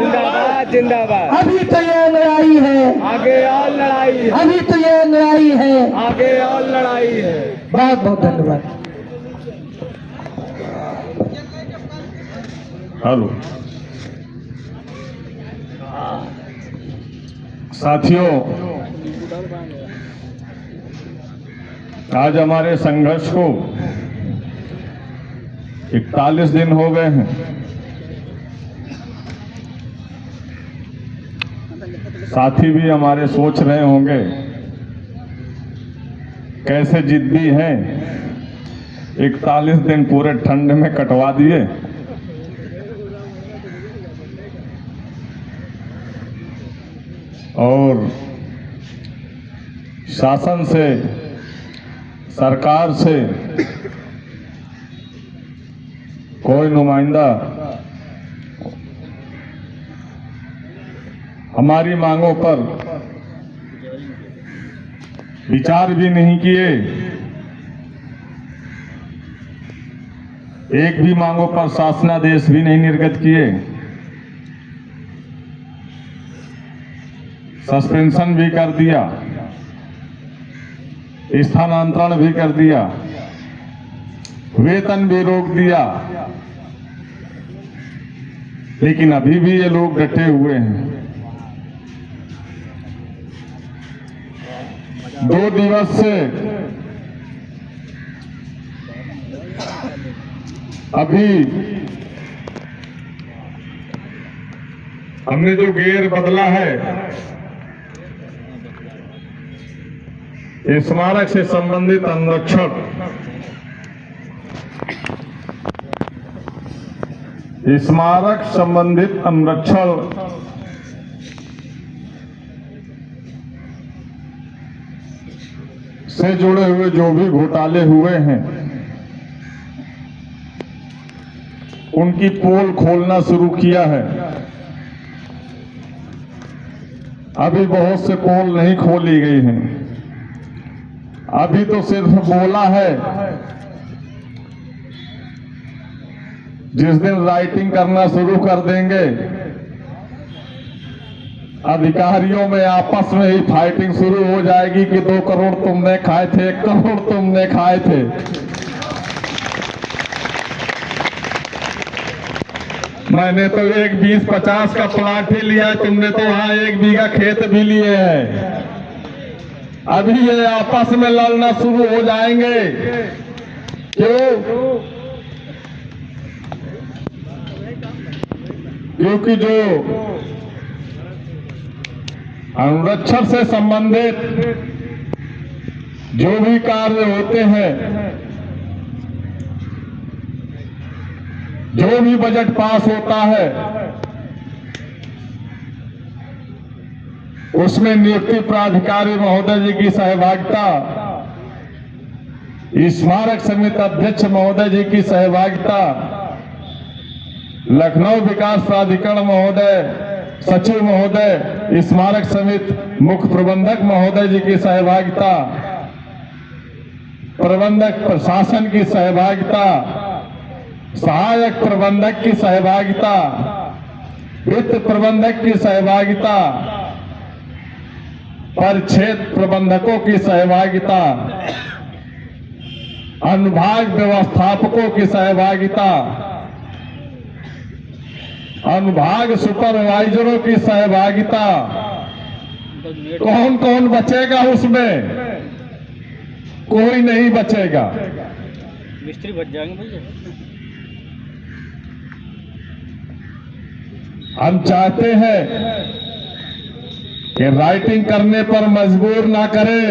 जिंदाबाद जिंदाबाद। अभी तो ये लड़ाई है, आगे और लड़ाई है, अभी तो ये लड़ाई है। आगे और लड़ाई है। बहुत बहुत धन्यवाद। हेलो साथियों, आज हमारे संघर्ष को 41 दिन हो गए हैं। साथी भी हमारे सोच रहे होंगे कैसे जिद्दी हैं, 41 दिन पूरे ठंड में कटवा दिए। और शासन से, सरकार से कोई नुमाइंदा हमारी मांगों पर विचार भी नहीं किए, एक भी मांगों पर शासनादेश भी नहीं निर्गत किए, सस्पेंशन भी कर दिया, स्थानांतरण भी कर दिया, वेतन भी रोक दिया, लेकिन अभी भी ये लोग डटे हुए हैं। 2 दिवस से अभी हमने जो गेयर बदला है, स्मारक से संबंधित अनुरक्षक स्मारक संबंधित अनुरक्षण से जुड़े हुए जो भी घोटाले हुए हैं, उनकी पोल खोलना शुरू किया है। अभी बहुत से पोल नहीं खोली गई हैं, अभी तो सिर्फ बोला है। जिस दिन राइटिंग करना शुरू कर देंगे, अधिकारियों में आपस में ही फाइटिंग शुरू हो जाएगी कि 2 करोड़ तुमने खाए थे, 1 करोड़ तुमने खाए थे। मैंने तो एक 20-50 का प्लाट ही लिया, तुमने तो वहां 1 बीघा खेत भी लिए हैं। अभी ये आपस में लड़ना शुरू हो जाएंगे। क्यों? क्योंकि जो अनुरक्षण से संबंधित जो भी कार्य होते हैं, जो भी बजट पास होता है, उसमें नियुक्ति प्राधिकारी महोदय जी की सहभागिता, स्मारक समिति अध्यक्ष महोदय जी की सहभागिता, लखनऊ विकास प्राधिकरण महोदय, सचिव महोदय, स्मारक समिति मुख्य प्रबंधक महोदय जी की सहभागिता, प्रबंधक प्रशासन की सहभागिता, सहायक प्रबंधक की सहभागिता, वित्त प्रबंधक की सहभागिता, परिक्षेत्र प्रबंधकों की सहभागिता, अनुभाग व्यवस्थापकों की सहभागिता, अनुभाग सुपरवाइजरों की सहभागिता। कौन कौन बचेगा उसमें? कोई नहीं बचेगा। मिस्त्री बच जाएंगे भैया। हम चाहते हैं कि राइटिंग करने पर मजबूर ना करें।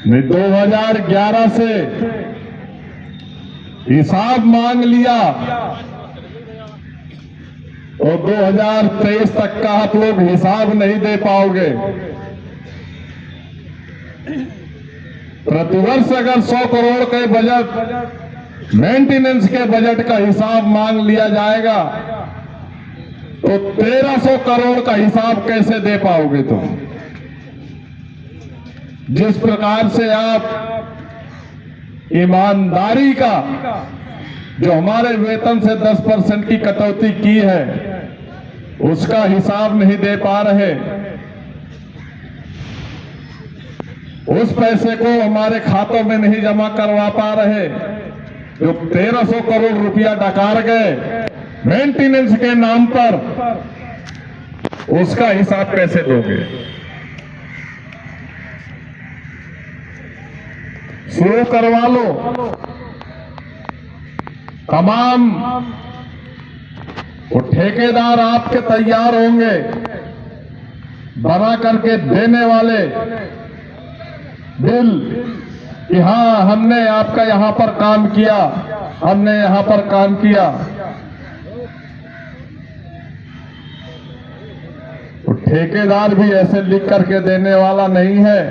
2011 से हिसाब मांग लिया और 2023 तक का आप लोग हिसाब नहीं दे पाओगे। प्रतिवर्ष अगर 100 करोड़ के बजट मेंटेनेंस के बजट का हिसाब मांग लिया जाएगा तो 1300 करोड़ का हिसाब कैसे दे पाओगे तुम? जिस प्रकार से आप ईमानदारी का जो हमारे वेतन से 10% की कटौती की है उसका हिसाब नहीं दे पा रहे। उस पैसे को हमारे खातों में नहीं जमा करवा पा रहे। जो 1300 करोड़ रुपया डकार गए मेंटेनेंस के नाम पर, उसका हिसाब कैसे दोगे? शुरू करवा लो। तमाम वो ठेकेदार आपके तैयार होंगे बना करके देने वाले बिल कि हाँ हमने आपका यहां पर काम किया, हमने यहां पर काम किया। तो ठेकेदार भी ऐसे लिख करके देने वाला नहीं है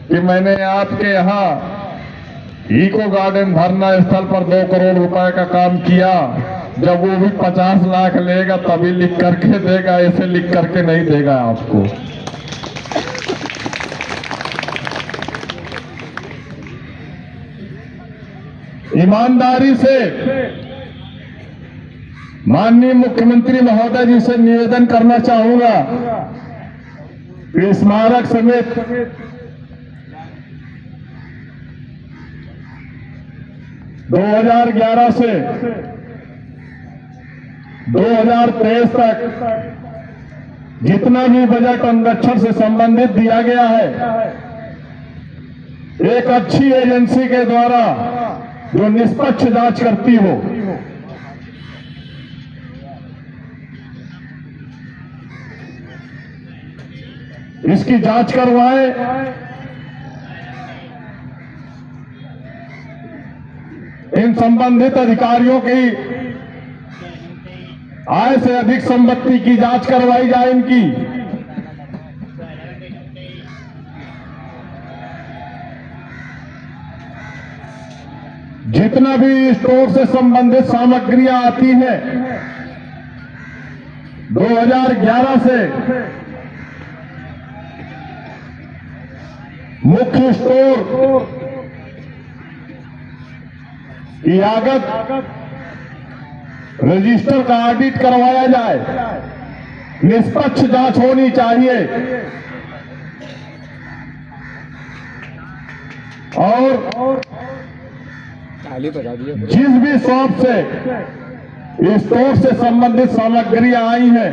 कि मैंने आपके यहां इको गार्डन धरना स्थल पर 2 करोड़ रुपए का काम किया, जब वो भी 50 लाख लेगा तभी लिख करके देगा, ऐसे लिख करके नहीं देगा आपको। ईमानदारी से माननीय मुख्यमंत्री महोदय जी से निवेदन करना चाहूंगा कि स्मारक समेत 2011 से 2023 तक जितना भी बजट अंगरक्षण से संबंधित दिया गया है, एक अच्छी एजेंसी के द्वारा जो निष्पक्ष जांच करती हो, इसकी जांच करवाएं। इन संबंधित अधिकारियों की आय से अधिक संपत्ति की जांच करवाई जाए इनकी। जितना भी स्टोर से संबंधित सामग्रियां आती हैं 2011 से मुख्य स्टोर की लागत रजिस्टर का ऑडिट करवाया जाए, निष्पक्ष जांच होनी चाहिए और ताली बजा दिए। जिस भी शॉप से स्टोर से संबंधित सामग्रियां आई हैं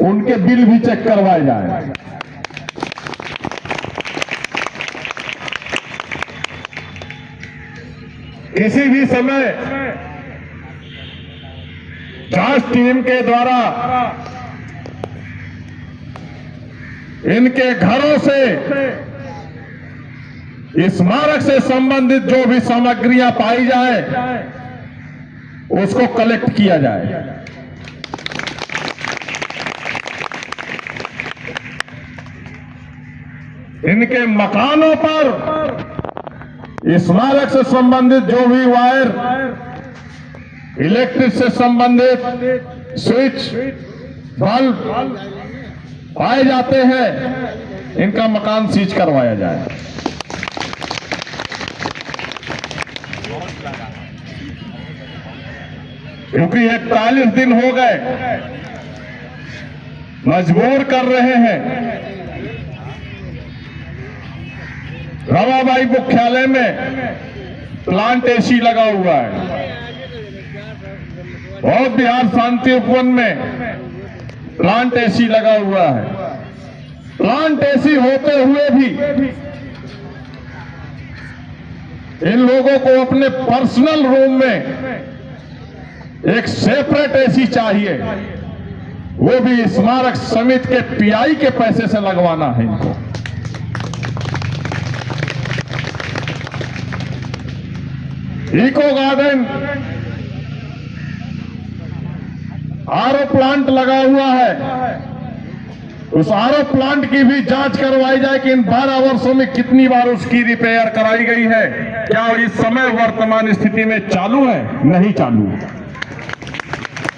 उनके बिल भी चेक करवाए जाए। किसी भी समय जांच टीम के द्वारा इनके घरों से स्मारक से संबंधित जो भी सामग्रियां पाई जाए उसको कलेक्ट किया जाए। इनके मकानों पर स्मारक से संबंधित जो भी वायर, इलेक्ट्रिक से संबंधित स्विच, बल्ब पाए जाते हैं, इनका मकान सीज करवाया जाए। क्योंकि 41 दिन हो गए मजबूर कर रहे हैं। रमाबाई मुख्यालय में प्लांट एसी लगा हुआ है, बहुत बिहार शांति उपवन में प्लांट एसी लगा हुआ है। प्लांट एसी होते हुए भी इन लोगों को अपने पर्सनल रूम में एक सेपरेट एसी चाहिए, वो भी स्मारक समिति के पीआई के पैसे से लगवाना है इनको। इको गार्डन आरओ प्लांट लगा हुआ है, उस आरओ प्लांट की भी जांच करवाई जाए कि इन 12 वर्षों में कितनी बार उसकी रिपेयर कराई गई है, क्या इस समय वर्तमान स्थिति में चालू है, नहीं चालू।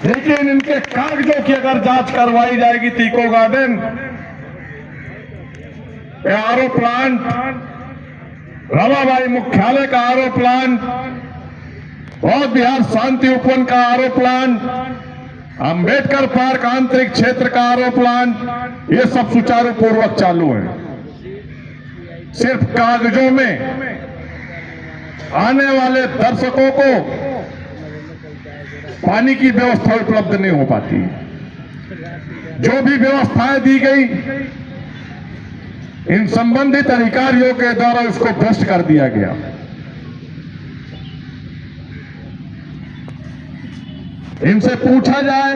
लेकिन इनके कागजों की अगर जांच करवाई जाएगी तो eco garden, RO plant Ramabai मुख्यालय का आरओ प्लांट, बौद्ध विहार शांति उपवन का आरओ प्लांट, अंबेडकर पार्क आंतरिक क्षेत्र का आरओ प्लांट, ये सब सुचारू पूर्वक चालू है। सिर्फ कागजों में आने वाले दर्शकों को पानी की व्यवस्था उपलब्ध नहीं हो पाती। जो भी व्यवस्थाएं दी गई इन संबंधित अधिकारियों के द्वारा उसको भ्रष्ट कर दिया गया। इनसे पूछा जाए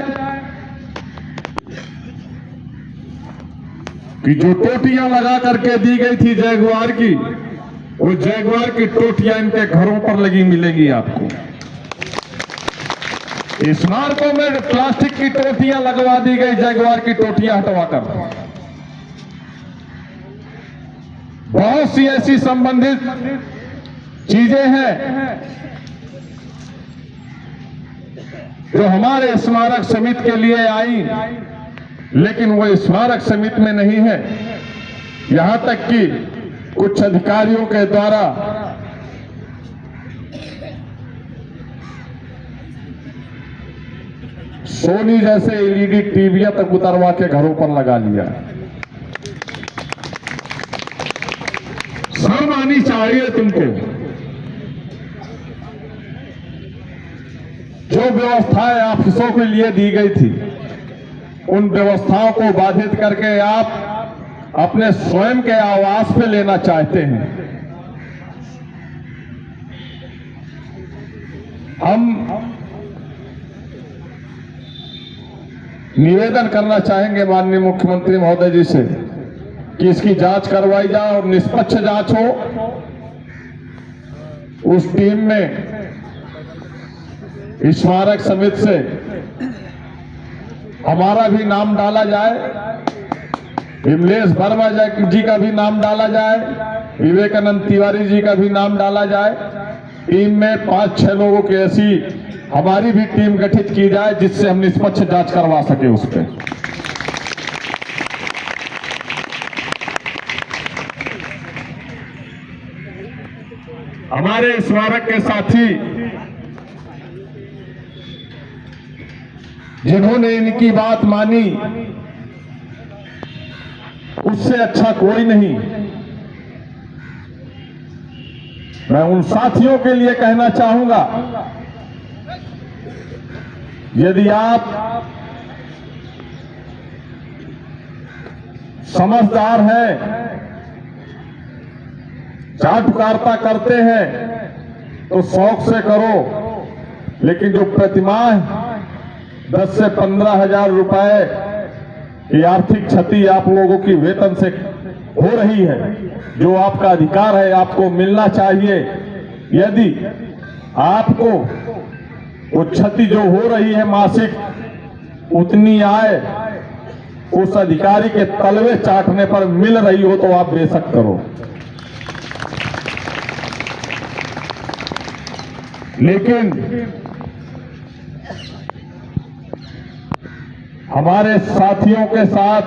कि जो टोटियां लगा करके दी गई थी जैगुआर की, वो जैगुआर की टोटियां इनके घरों पर लगी मिलेगी आपको। स्मारकों में प्लास्टिक की टोटियां लगवा दी गई, जैगुआर की टोटियां हटवाकर। बहुत सी ऐसी संबंधित चीजें हैं जो हमारे स्मारक समिति के लिए आई, लेकिन वो स्मारक समिति में नहीं है। यहां तक कि कुछ अधिकारियों के द्वारा सोनी जैसे एलईडी टीवियां तक उतरवा के घरों पर लगा लिया। शर्म आनी चाहिए तुमको। जो व्यवस्थाएं ऑफिसों के लिए दी गई थी, उन व्यवस्थाओं को बाधित करके आप अपने स्वयं के आवास पे लेना चाहते हैं। हम निवेदन करना चाहेंगे माननीय मुख्यमंत्री महोदय जी से कि इसकी जांच करवाई जाए और निष्पक्ष जांच हो। उस टीम में स्मारक समिति से हमारा भी नाम डाला जाए, विमलेश वर्मा जी का भी नाम डाला जाए, विवेकानंद तिवारी जी का भी नाम डाला जाए। टीम में 5-6 लोगों की ऐसी हमारी भी टीम गठित की जाए जिससे हम निष्पक्ष जांच करवा सके उस पर। हमारे स्मारक के साथी जिन्होंने इनकी बात मानी, उससे अच्छा कोई नहीं। मैं उन साथियों के लिए कहना चाहूंगा, यदि आप समझदार हैं, चाटुकारिता करते हैं तो शौक से करो, लेकिन जो प्रतिमाह 10 से 15 हजार रुपए की आर्थिक क्षति आप लोगों की वेतन से हो रही है, जो आपका अधिकार है, आपको मिलना चाहिए। यदि आपको वो क्षति जो हो रही है मासिक उतनी आय उस अधिकारी के तलवे चाटने पर मिल रही हो तो आप बेशक करो, लेकिन हमारे साथियों के साथ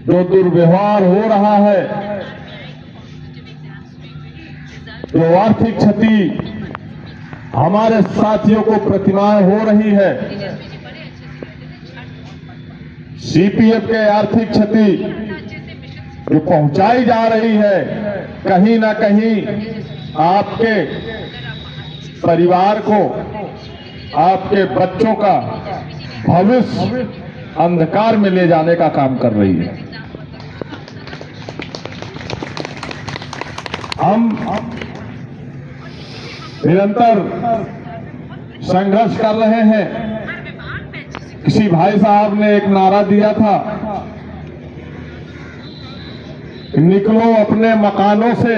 जो दुर्व्यवहार हो रहा है, जो आर्थिक क्षति हमारे साथियों को प्रतिमाएं हो रही है, सीपीएफ के आर्थिक क्षति जो पहुंचाई जा रही है, कहीं ना कहीं आपके परिवार को, आपके बच्चों का भविष्य अंधकार में ले जाने का काम कर रही है। हम निरंतर संघर्ष कर रहे हैं। किसी भाई साहब ने एक नारा दिया था, निकलो अपने मकानों से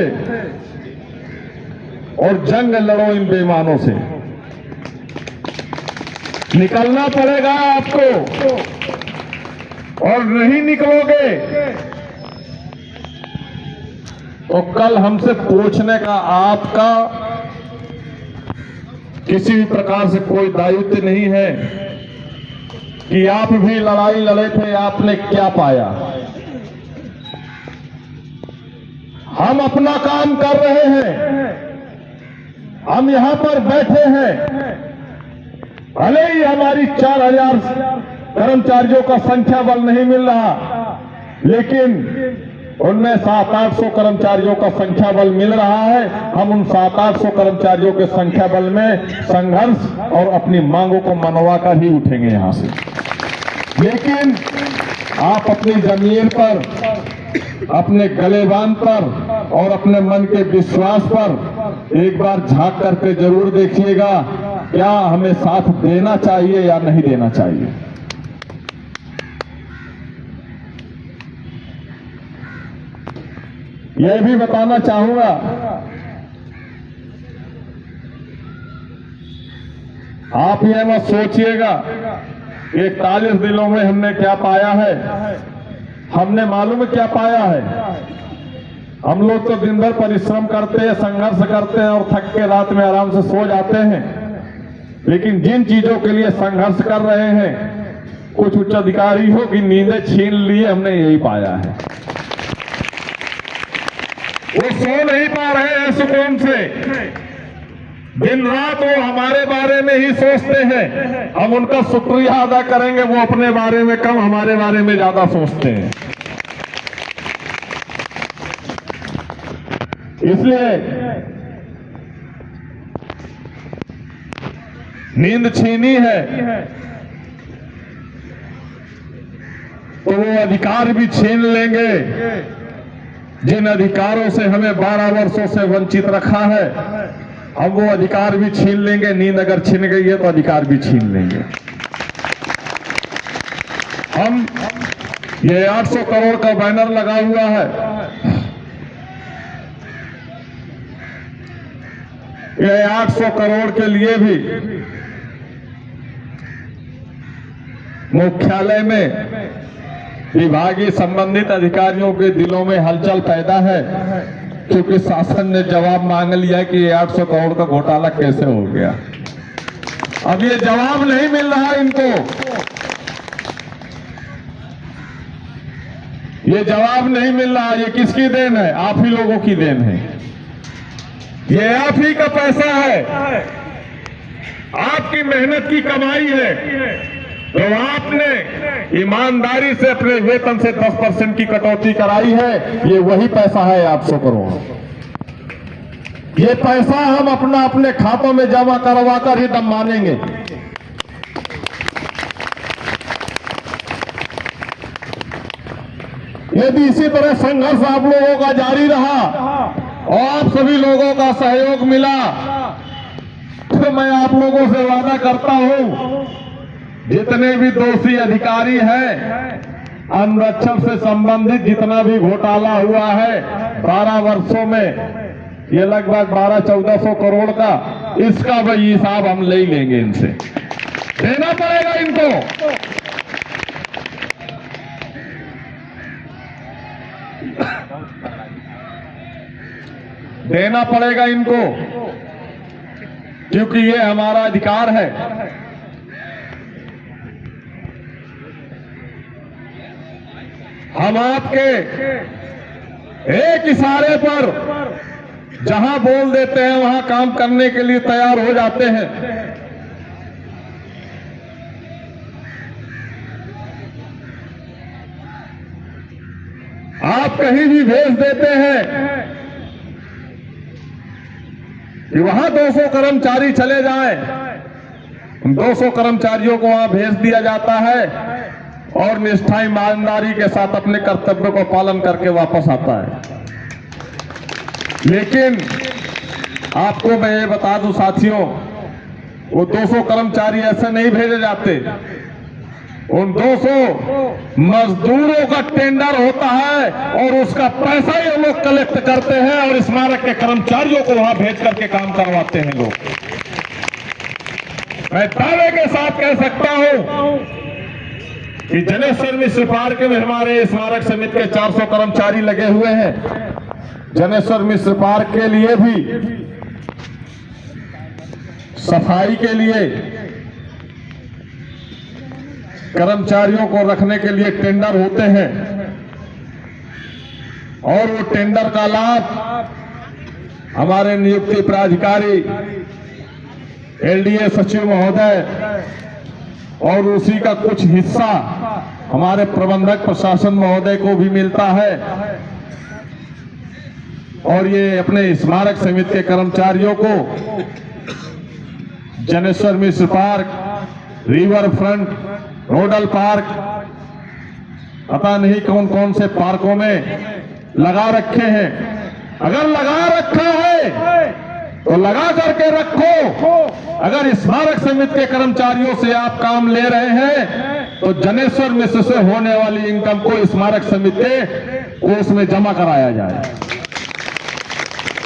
और जंग लड़ो इन बेईमानों से। निकलना पड़ेगा आपको, और नहीं निकलोगे तो कल हमसे पूछने का आपका किसी भी प्रकार से कोई दायित्व नहीं है कि आप भी लड़ाई लड़े थे, आपने क्या पाया। हम अपना काम कर रहे हैं, हम यहां पर बैठे हैं। भले ही हमारी 4000 कर्मचारियों का संख्या बल नहीं मिल रहा, लेकिन उनमें 700-800 कर्मचारियों का संख्या बल मिल रहा है। हम उन 700-800 कर्मचारियों के संख्या बल में संघर्ष और अपनी मांगों को मनवा कर ही उठेंगे यहां से। लेकिन आप अपनी जमीन पर, अपने गलेबान पर और अपने मन के विश्वास पर एक बार झांक करके जरूर देखिएगा, क्या हमें साथ देना चाहिए या नहीं देना चाहिए। यह भी बताना चाहूंगा, आप ये मत सोचिएगा कि 41 दिनों में हमने क्या पाया है। हमने मालूम है क्या पाया है। हम लोग तो दिन भर परिश्रम करते हैं, संघर्ष करते हैं और थक के रात में आराम से सो जाते हैं। लेकिन जिन चीजों के लिए संघर्ष कर रहे हैं, कुछ उच्च अधिकारियों की नींदें छीन ली, हमने यही पाया है। वो सो नहीं पा रहे हैं सुकून से, दिन रात वो हमारे बारे में ही सोचते हैं। हम उनका शुक्रिया अदा करेंगे, वो अपने बारे में कम, हमारे बारे में ज्यादा सोचते हैं। इसलिए नींद छीनी है तो वो अधिकार भी छीन लेंगे जिन अधिकारों से हमें 12 वर्षों से वंचित रखा है। हम वो अधिकार भी छीन लेंगे। नींद अगर छीन गई है तो अधिकार भी छीन लेंगे। हम ये 800 करोड़ का बैनर लगा हुआ है, ये 800 करोड़ के लिए भी मुख्यालय में विभागीय संबंधित अधिकारियों के दिलों में हलचल पैदा है, क्योंकि शासन ने जवाब मांग लिया कि ये 800 करोड़ का घोटाला कैसे हो गया। अब ये जवाब नहीं मिल रहा इनको, ये जवाब नहीं मिल रहा। ये किसकी देन है? आप ही लोगों की देन है। ये आप ही का पैसा है, आपकी मेहनत की कमाई है। तो आपने ईमानदारी से अपने वेतन से 10% की कटौती कराई है, ये वही पैसा है 800 करोड़। ये पैसा हम अपने खातों में जमा करवा कर ही दम मानेंगे। यदि इसी तरह संघर्ष आप लोगों का जारी रहा और आप सभी लोगों का सहयोग मिला, तो मैं आप लोगों से वादा करता हूं, जितने भी दोषी अधिकारी हैं, अनुरक्षण से संबंधित जितना भी घोटाला हुआ है 12 वर्षों में, ये लगभग 1200-1400 करोड़ का, इसका वही हिसाब हम ले लेंगे। इनसे देना पड़ेगा, इनको देना पड़ेगा इनको, क्योंकि ये हमारा अधिकार है। हम आपके एक इशारे पर जहां बोल देते हैं वहां काम करने के लिए तैयार हो जाते हैं। आप कहीं भी भेज देते हैं कि वहां 200 कर्मचारी चले जाएं, 200 कर्मचारियों को वहां भेज दिया जाता है और निष्ठा ईमानदारी के साथ अपने कर्तव्य को पालन करके वापस आता है। लेकिन आपको मैं ये बता दूं साथियों, वो 200 कर्मचारी ऐसे नहीं भेजे जाते। उन 200 मजदूरों का टेंडर होता है और उसका पैसा ये लोग कलेक्ट करते हैं और स्मारक के कर्मचारियों को वहां भेज करके काम करवाते हैं लोग। मैं दावे के साथ कह सकता हूं कि जनेश्वर मिश्र पार्क में हमारे स्मारक समिति के 400 कर्मचारी लगे हुए हैं। जनेश्वर मिश्र पार्क के लिए भी सफाई के लिए कर्मचारियों को रखने के लिए टेंडर होते हैं। और वो टेंडर का लाभ हमारे नियुक्ति प्राधिकारी एलडीए सचिव महोदय और उसी का कुछ हिस्सा हमारे प्रबंधक प्रशासन महोदय को भी मिलता है। और ये अपने स्मारक समिति के कर्मचारियों को Janeshwar Mishra park, river front, रोडल park, पता नहीं कौन कौन से पार्कों में लगा रखे हैं। अगर लगा रखा है तो लगा करके रखो। अगर स्मारक समिति के कर्मचारियों से आप काम ले रहे हैं तो जनेश्वर मिश्र से होने वाली इनकम को स्मारक समिति के कोष में जमा कराया जाए।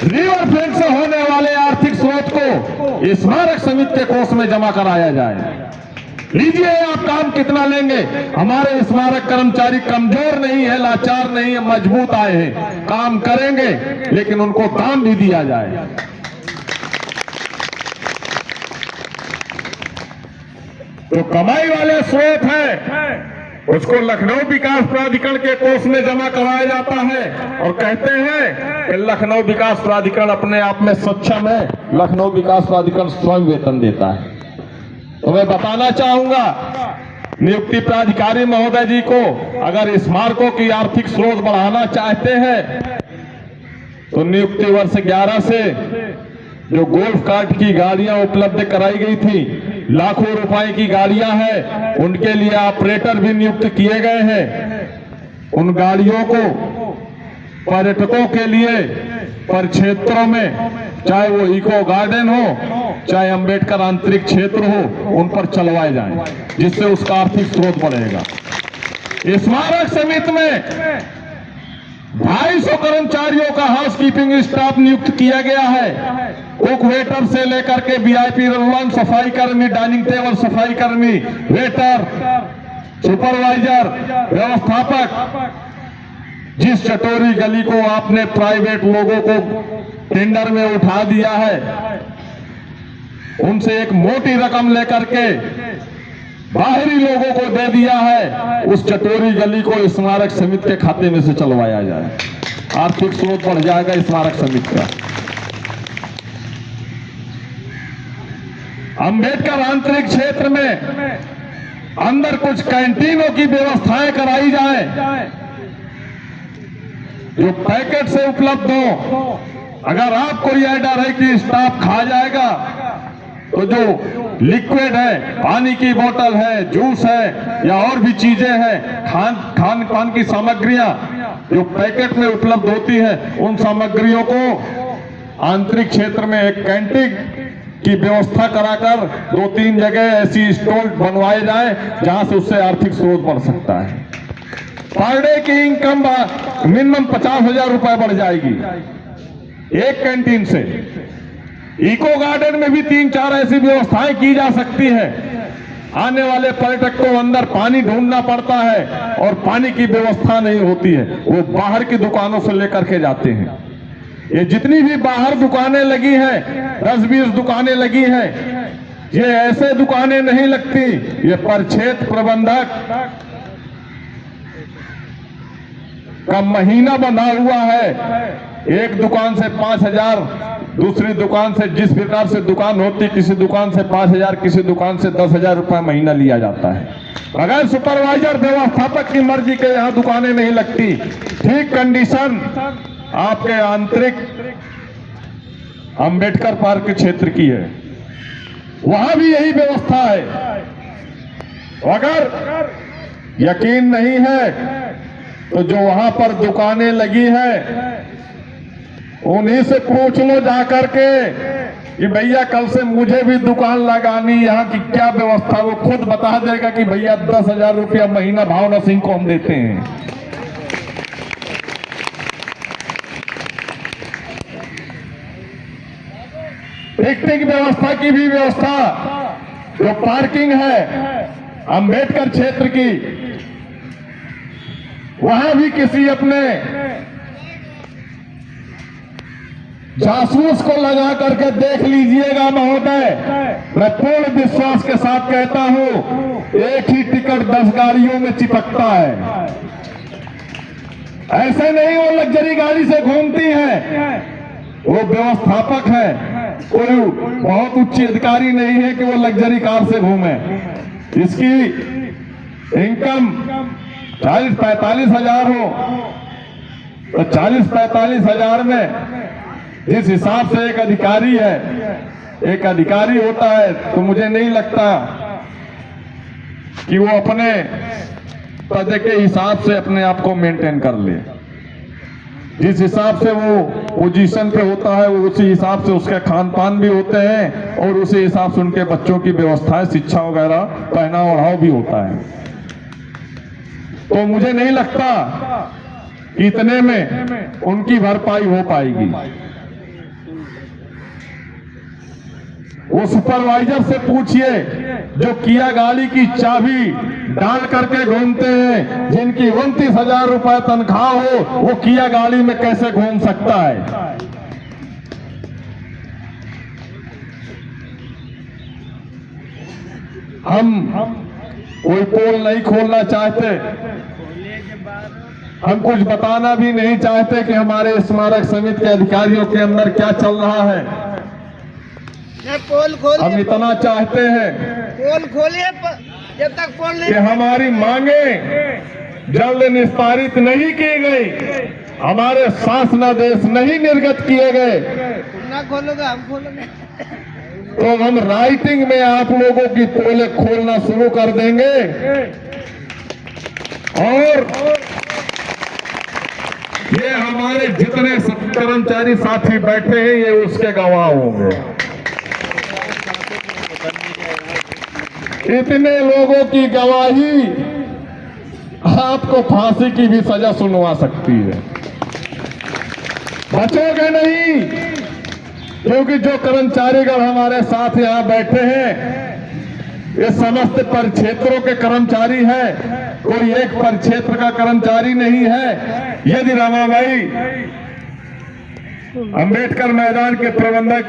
रिवर फ्रंट से होने वाले आर्थिक स्रोत को स्मारक समिति के कोष में जमा कराया जाए। लीजिए आप काम कितना लेंगे। हमारे स्मारक कर्मचारी कमजोर नहीं है, लाचार नहीं है, मजबूत आए हैं, काम करेंगे, लेकिन उनको दाम भी दिया जाए। तो कमाई वाले स्रोत है उसको लखनऊ विकास प्राधिकरण के कोष में जमा कराया जाता है और कहते हैं कि लखनऊ विकास प्राधिकरण अपने आप में सक्षम है, लखनऊ विकास प्राधिकरण स्वयं वेतन देता है। तो मैं बताना चाहूंगा नियुक्ति प्राधिकारी महोदय जी को, अगर स्मारकों की आर्थिक स्रोत बढ़ाना चाहते हैं तो नियुक्ति वर्ष 11 से जो गोल्फ कार्ट की गाड़ियां उपलब्ध कराई गई थी, लाखों रुपए की गाड़ियां हैं, उनके लिए ऑपरेटर भी नियुक्त किए गए हैं। उन गाड़ियों को पर्यटकों के लिए परिक्षेत्रों में, चाहे वो इको गार्डन हो, चाहे अंबेडकर आंतरिक क्षेत्र हो, उन पर चलवाए जाएं, जिससे उसका आर्थिक स्रोत बढ़ेगा। स्मारक समिति में 250 कर्मचारियों का हाउसकीपिंग स्टाफ नियुक्त किया गया है। कुक वेटर से लेकर के वीआईपी रन, सफाई कर्मी, डाइनिंग टेबल सफाई कर्मी, वेटर, सुपरवाइजर, व्यवस्थापक। जिस चटोरी गली को आपने प्राइवेट लोगों को टेंडर में उठा दिया है, उनसे एक मोटी रकम लेकर के बाहरी लोगों को दे दिया है, उस चटोरी गली को स्मारक समिति के खाते में से चलवाया जाए। आर्थिक स्रोत बढ़ जाएगा स्मारक समिति का। अंबेडकर आंतरिक क्षेत्र में अंदर कुछ कैंटीनों की व्यवस्थाएं कराई जाए जो पैकेट से उपलब्ध हो। अगर आपको यह डर है कि स्टाफ खा जाएगा तो जो लिक्विड है, पानी की बोतल है, जूस है या और भी चीजें हैं, खान पान की सामग्रियां जो पैकेट में उपलब्ध होती है, उन सामग्रियों को आंतरिक क्षेत्र में एक कैंटीन की व्यवस्था कराकर 2-3 जगह ऐसी स्टॉल बनवाए जाए जहां से उससे आर्थिक स्रोत बढ़ सकता है। पर डे की इनकम मिनिमम 50,000 रुपए बढ़ जाएगी एक कैंटीन से। इको गार्डन में भी 3-4 ऐसी व्यवस्थाएं की जा सकती है। आने वाले पर्यटक को अंदर पानी ढूंढना पड़ता है और पानी की व्यवस्था नहीं होती है, वो बाहर की दुकानों से लेकर के जाते हैं। ये जितनी भी बाहर दुकानें लगी हैं, 10-20 दुकानें लगी हैं, ये ऐसे दुकानें नहीं लगती। ये परिक्षेत्र प्रबंधक का महीना बना हुआ है। एक दुकान से 5,000, दूसरी दुकान से, जिस प्रकार से दुकान होती, किसी दुकान से 5,000, किसी दुकान से 10,000 रुपए महीना लिया जाता है। अगर सुपरवाइजर व्यवस्थापक की मर्जी के यहाँ दुकानें नहीं लगती। ठीक कंडीशन आपके आंतरिक अंबेडकर पार्क क्षेत्र की है, वहां भी यही व्यवस्था है। अगर यकीन नहीं है तो जो वहां पर दुकानें लगी है उन्हीं से पूछ लो जाकर के कि भैया कल से मुझे भी दुकान लगानी, यहाँ की क्या व्यवस्था। वो खुद बता देगा कि भैया 10,000 रुपया महीना भावना सिंह को हम देते हैं। टिकटिंग व्यवस्था की भी व्यवस्था, जो पार्किंग है अंबेडकर क्षेत्र की, वहां भी किसी अपने जासूस को लगा करके देख लीजिएगा महोदय। मैं पूर्ण विश्वास के साथ कहता हूं, एक ही टिकट 10 गाड़ियों में चिपकता है। ऐसे नहीं वो लग्जरी गाड़ी से घूमती हैं, वो व्यवस्थापक है, कोई बहुत उच्च अधिकारी नहीं है कि वो लग्जरी कार से घूमे। इसकी इनकम 40-45 हजार हो तो 40-45 हजार में जिस हिसाब से एक अधिकारी होता है, तो मुझे नहीं लगता कि वो अपने पद के हिसाब से अपने आप को मेंटेन कर ले। जिस हिसाब से वो पोजीशन पे होता है, वो उसी हिसाब से उसके खान पान भी होते हैं और उसी हिसाब से उनके बच्चों की व्यवस्थाएं, शिक्षा वगैरह, पहना ओढ़ाव भी होता है। तो मुझे नहीं लगता कि इतने में उनकी भरपाई हो पाएगी। वो सुपरवाइजर से पूछिए जो किया गाड़ी की चाबी डाल करके घूमते हैं, जिनकी 29,000 रुपए तनख्वाह हो, वो किया गाड़ी में कैसे घूम सकता है। हम कोई पोल नहीं खोलना चाहते, हम कुछ बताना भी नहीं चाहते कि हमारे स्मारक समिति के अधिकारियों के अंदर क्या चल रहा है। पोल खोलिए, हम इतना चाहते हैं पोल खोलिए, जब तक पोल कि नहीं हमारी मांगे जल्द निस्तारित नहीं की गई, हमारे शासनादेश नहीं निर्गत किए गए, ना खोलोगे हम खोलेंगे। तो हम राइटिंग में आप लोगों की पोलें खोलना शुरू कर देंगे और ये हमारे जितने कर्मचारी साथी बैठे हैं, ये उसके गवाह होंगे। इतने लोगों की गवाही आपको फांसी की भी सजा सुनवा सकती है। बचोगे नहीं, क्योंकि जो कर्मचारीगण हमारे साथ यहां बैठे हैं, ये समस्त परिक्षेत्रों के कर्मचारी हैं, कोई एक परिक्षेत्र का कर्मचारी नहीं है। यदि रमाबाई अंबेडकर मैदान के प्रबंधक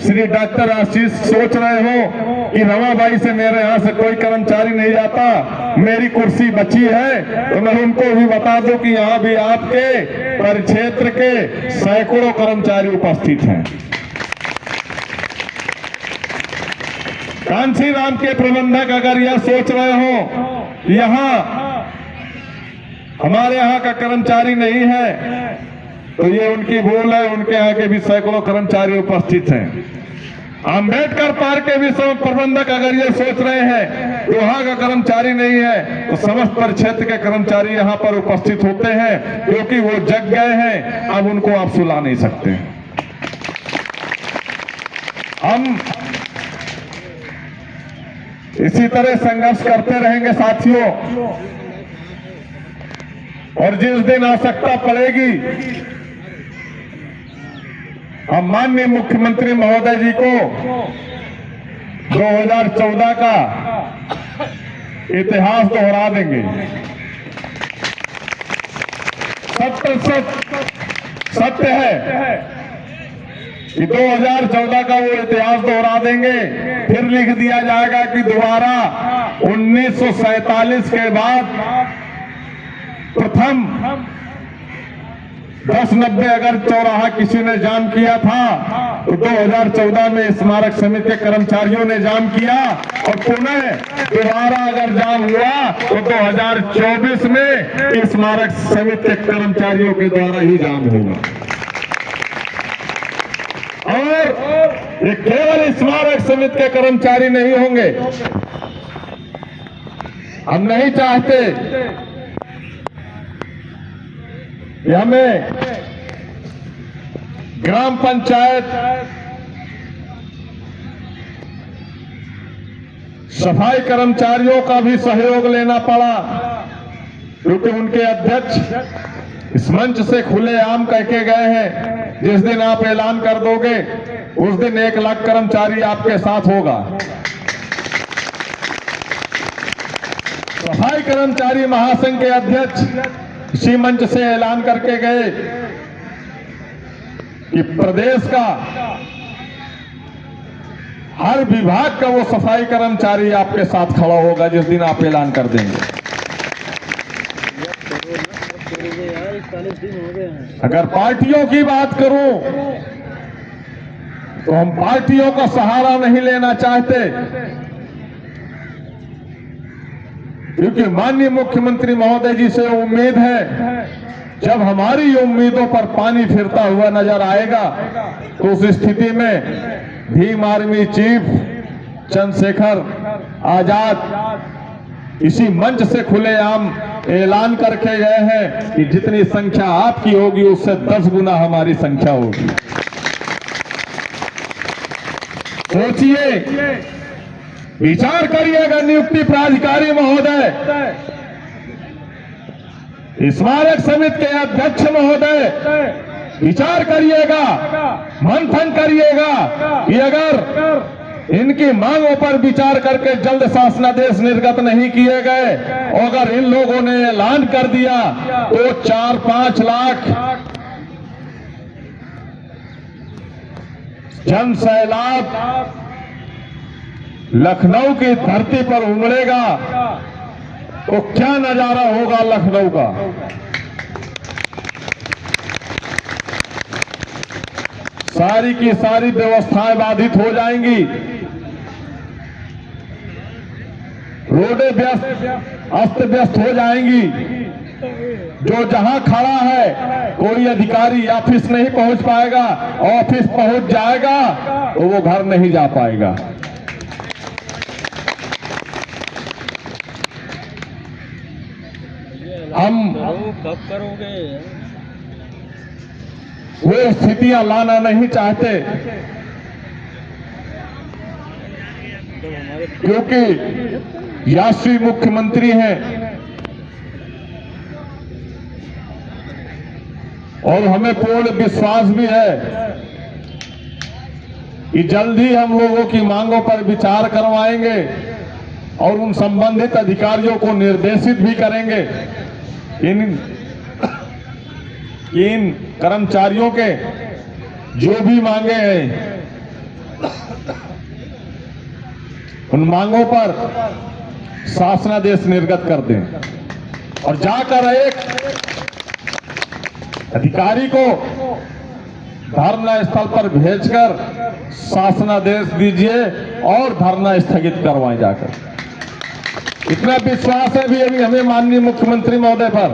श्री डॉक्टर आशीष सोच रहे हो कि रमाबाई से मेरे यहां से कोई कर्मचारी नहीं जाता, मेरी कुर्सी बची है, तो मैं उनको भी बता दूं कि यहां भी आपके परिक्षेत्र के सैकड़ों कर्मचारी उपस्थित हैं। कांची राम के प्रबंधक अगर यह सोच रहे हो यहां हमारे यहां का कर्मचारी नहीं है, तो ये उनकी भूल है। उनके यहाँ के भी सैकड़ों कर्मचारी उपस्थित हैं। अंबेडकर पार्क के भी सब प्रबंधक अगर ये सोच रहे हैं कि वहां का कर्मचारी नहीं है, तो समस्त परिक्षेत्र के कर्मचारी यहाँ पर उपस्थित होते हैं, क्योंकि वो जग गए हैं, अब उनको आप सुला नहीं सकते। हम इसी तरह संघर्ष करते रहेंगे साथियों, और जिस दिन आवश्यकता पड़ेगी, हम माननीय मुख्यमंत्री महोदय जी को 2014 का इतिहास दोहरा देंगे। 100% सत्य है कि 2014 का वो इतिहास दोहरा देंगे। फिर लिख दिया जाएगा कि दोबारा 1947 के बाद प्रथम 10-90 अगर चौराहा किसी ने जाम किया था, तो 2014 में स्मारक समिति के कर्मचारियों ने जाम किया, और पुनः दोबारा अगर जाम हुआ तो 2024 में स्मारक समिति के कर्मचारियों के द्वारा ही जाम होगा। और ये केवल स्मारक समिति के कर्मचारी नहीं होंगे। हम नहीं चाहते कि हमें ग्राम पंचायत सफाई कर्मचारियों का भी सहयोग लेना पड़ा, क्योंकि उनके अध्यक्ष इस मंच से खुलेआम कह के गए हैं, जिस दिन आप ऐलान कर दोगे उस दिन 1 लाख कर्मचारी आपके साथ होगा। सफाई कर्मचारी महासंघ के अध्यक्ष इसी मंच से ऐलान करके गए कि प्रदेश का हर विभाग का वो सफाई कर्मचारी आपके साथ खड़ा होगा जिस दिन आप ऐलान कर देंगे। अगर पार्टियों की बात करूं तो हम पार्टियों का सहारा नहीं लेना चाहते, क्योंकि माननीय मुख्यमंत्री महोदय जी से उम्मीद है जब हमारी उम्मीदों पर पानी फिरता हुआ नजर आएगा तो उस स्थिति में भीम आर्मी चीफ चंद्रशेखर आजाद इसी मंच से खुलेआम ऐलान करके गए हैं कि जितनी संख्या आपकी होगी उससे 10 गुना हमारी संख्या होगी। सोचिए, विचार करिएगा नियुक्ति प्राधिकारी महोदय, स्मारक समिति के अध्यक्ष महोदय, विचार करिएगा, मंथन करिएगा कि अगर इनकी मांगों पर विचार करके जल्द शासनादेश निर्गत नहीं किए गए और अगर इन लोगों ने ऐलान कर दिया तो 4-5 लाख जन सैलाब लखनऊ की धरती पर उमड़ेगा तो क्या नजारा होगा लखनऊ का। सारी की सारी व्यवस्थाएं बाधित हो जाएंगी, रोडें अस्त व्यस्त हो जाएंगी। जो जहां खड़ा है कोई अधिकारी ऑफिस नहीं पहुंच पाएगा, ऑफिस पहुंच जाएगा तो वो घर नहीं जा पाएगा। हम कब करोगे? वो स्थितियां लाना नहीं चाहते, क्योंकि यशस्वी मुख्यमंत्री हैं और हमें पूर्ण विश्वास भी है कि जल्द ही हम लोगों की मांगों पर विचार करवाएंगे और उन संबंधित अधिकारियों को निर्देशित भी करेंगे। इन कर्मचारियों के जो भी मांगे हैं उन मांगों पर शासनादेश निर्गत कर दें और जाकर एक अधिकारी को धरना स्थल पर भेजकर शासनादेश दीजिए और धरना स्थगित करवाएं जाकर। इतना विश्वास है भी अभी हमें माननीय मुख्यमंत्री महोदय पर,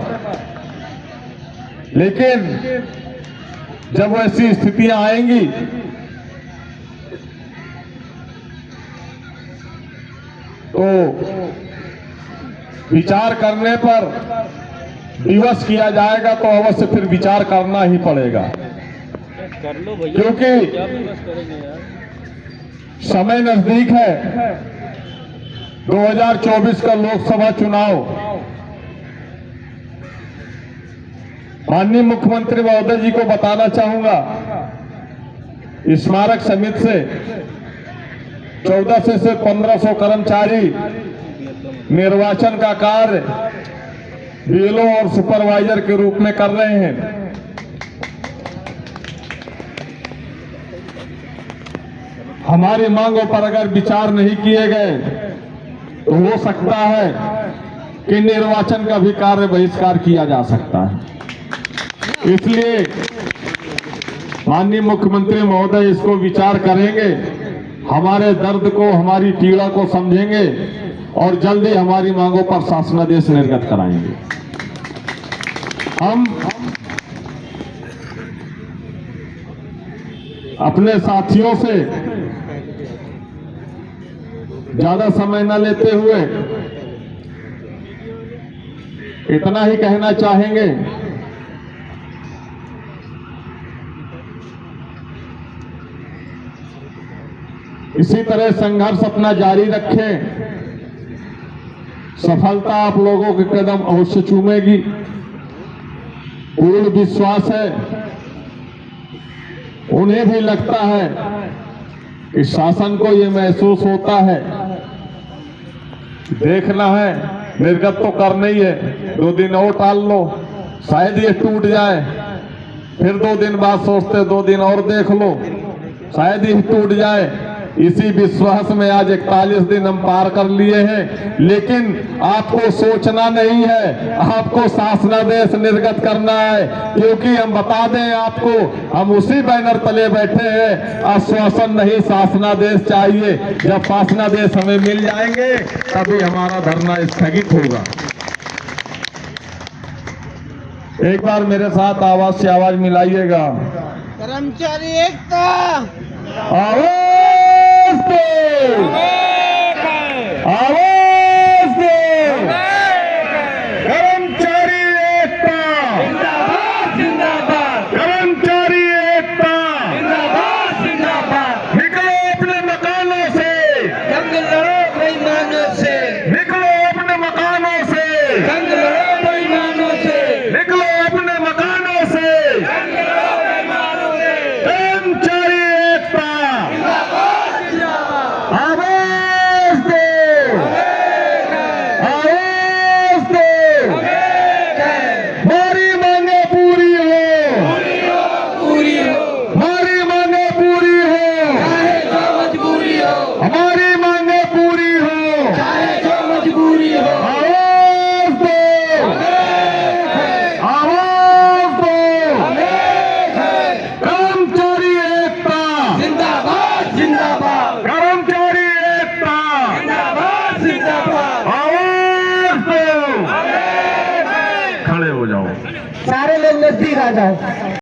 लेकिन जब ऐसी स्थितियां आएंगी तो विचार करने पर विवश किया जाएगा तो अवश्य फिर विचार करना ही पड़ेगा, कर लो भैया, क्योंकि क्या विवश करेंगे यार? समय नजदीक है। 2024 का लोकसभा चुनाव माननीय मुख्यमंत्री महोदय जी को बताना चाहूंगा, स्मारक समिति से 1400 से 1500 कर्मचारी निर्वाचन का कार्य बीएलओ और सुपरवाइजर के रूप में कर रहे हैं। हमारी मांगों पर अगर विचार नहीं किए गए तो हो सकता है कि निर्वाचन का भी कार्य बहिष्कार किया जा सकता है। इसलिए माननीय मुख्यमंत्री महोदय इसको विचार करेंगे, हमारे दर्द को, हमारी पीड़ा को समझेंगे और जल्दी हमारी मांगों पर शासनादेश निर्गत कराएंगे। हम अपने साथियों से ज्यादा समय न लेते हुए इतना ही कहना चाहेंगे इसी तरह संघर्ष अपना जारी रखें, सफलता आप लोगों के कदम अवश्य चूमेगी। पूर्ण विश्वास है, उन्हें भी लगता है कि शासन को ये महसूस होता है, देखना है, निर्गत तो करना ही है, 2 दिन और टाल लो, शायद ये टूट जाए, फिर 2 दिन बाद सोचते 2 दिन और देख लो, शायद ये टूट जाए, इसी विश्वास में आज 41 दिन हम पार कर लिए हैं। लेकिन आपको सोचना नहीं है, आपको शासनादेश निर्गत करना है, क्योंकि हम बता दें आपको, हम उसी बैनर तले बैठे हैं। आश्वासन नहीं, शासनादेश चाहिए। जब शासनादेश हमें मिल जाएंगे तभी हमारा धरना स्थगित होगा। एक बार मेरे साथ आवाज से आवाज मिलाइएगा। कर्मचारी एकता, आवाज दो, आवाज दो, कर्मचारी एकता, कर्मचारी एकता, निकलो अपने मकानों से, जंग लड़ो बेईमानों से, निकलो अपने मकानों से, जंग लड़ो बेईमानों से, निकलो अपने मकानों से, कर्मचारी एकता, आवाज दो, आवाज दो, हमारी मांगे पूरी हो, पूरी हो, हमारी मांगे पूरी हो, चाहे जो मजबूरी हो, हमारी मांगे पूरी हो, चाहे जो मजबूरी हो, आवाज दो, आवाज दो, कर्मचारी एकता, जिंदाबाद जिंदाबाद, कर्मचारी एकता, जिंदाबाद जिंदाबाद, आवाज दो। खड़े हो जाओ। सारे लोग नजदीक आ जाओ।